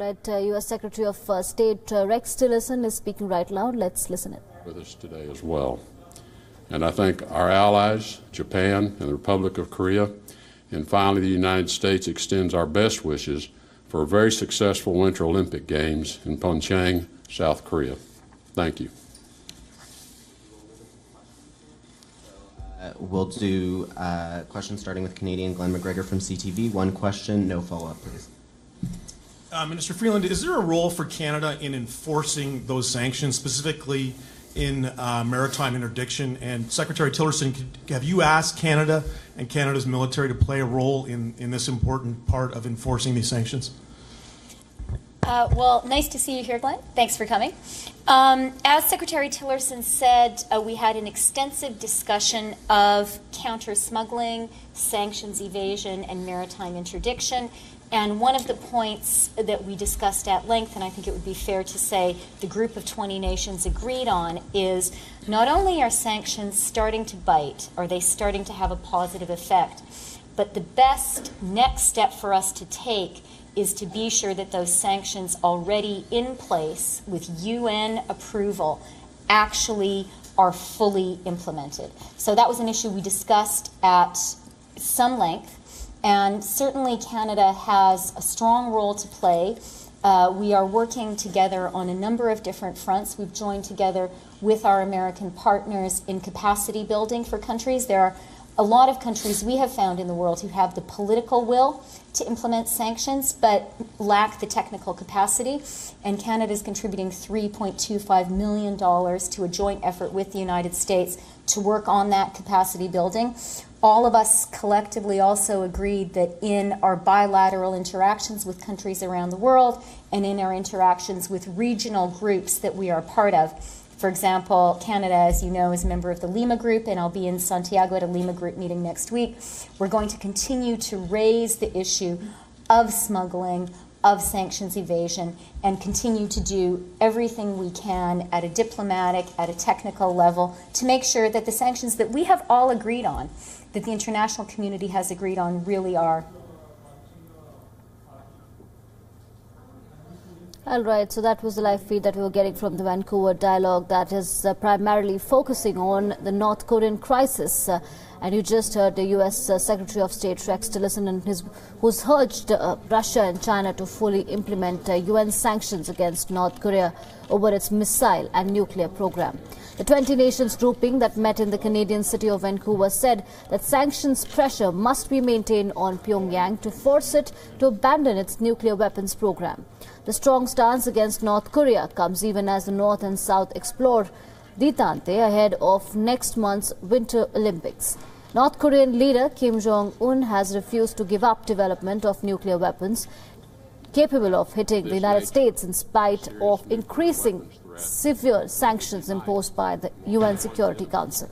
Right, U.S. Secretary of State Rex Tillerson is speaking right now. Let's listen in. With us today as well. And I thank our allies, Japan and the Republic of Korea, and finally the United States extends our best wishes for a very successful Winter Olympic Games in Pyeongchang, South Korea. Thank you. We'll do questions starting with Canadian Glenn McGregor from CTV. One question, no follow-up, please. Minister Freeland, is there a role for Canada in enforcing those sanctions, specifically in maritime interdiction? And Secretary Tillerson, have you asked Canada and Canada's military to play a role in this important part of enforcing these sanctions? Well, nice to see you here, Glenn. Thanks for coming. As Secretary Tillerson said, we had an extensive discussion of counter-smuggling, sanctions evasion, and maritime interdiction. And one of the points that we discussed at length, and I think it would be fair to say the group of 20 nations agreed on, is not only are sanctions starting to bite, are they starting to have a positive effect, but the best next step for us to take is to be sure that those sanctions already in place with UN approval actually are fully implemented. So that was an issue we discussed at some length. And certainly Canada has a strong role to play. We are working together on a number of different fronts. We've joined together with our American partners in capacity building for countries. There are a lot of countries we have found in the world who have the political will to implement sanctions but lack the technical capacity. And Canada is contributing $3.25 million to a joint effort with the United States to work on that capacity building. All of us collectively also agreed that in our bilateral interactions with countries around the world and in our interactions with regional groups that we are part of, for example, Canada, as you know, is a member of the Lima Group, and I'll be in Santiago at a Lima Group meeting next week. We're going to continue to raise the issue of smuggling, of sanctions evasion, and continue to do everything we can at a diplomatic, at a technical level to make sure that the sanctions that we have all agreed on, that the international community has agreed on, really are. All right, so that was the live feed that we were getting from the Vancouver Dialogue that is primarily focusing on the North Korean crisis. And you just heard the U.S. Secretary of State Rex Tillerson, who's urged Russia and China to fully implement UN sanctions against North Korea over its missile and nuclear program. The 20 nations grouping that met in the Canadian city of Vancouver said that sanctions pressure must be maintained on Pyongyang to force it to abandon its nuclear weapons program. The strong stance against North Korea comes even as the North and South explore detente ahead of next month's Winter Olympics. North Korean leader Kim Jong-un has refused to give up development of nuclear weapons capable of hitting the United States in spite of increasing severe sanctions imposed by the UN Security Council.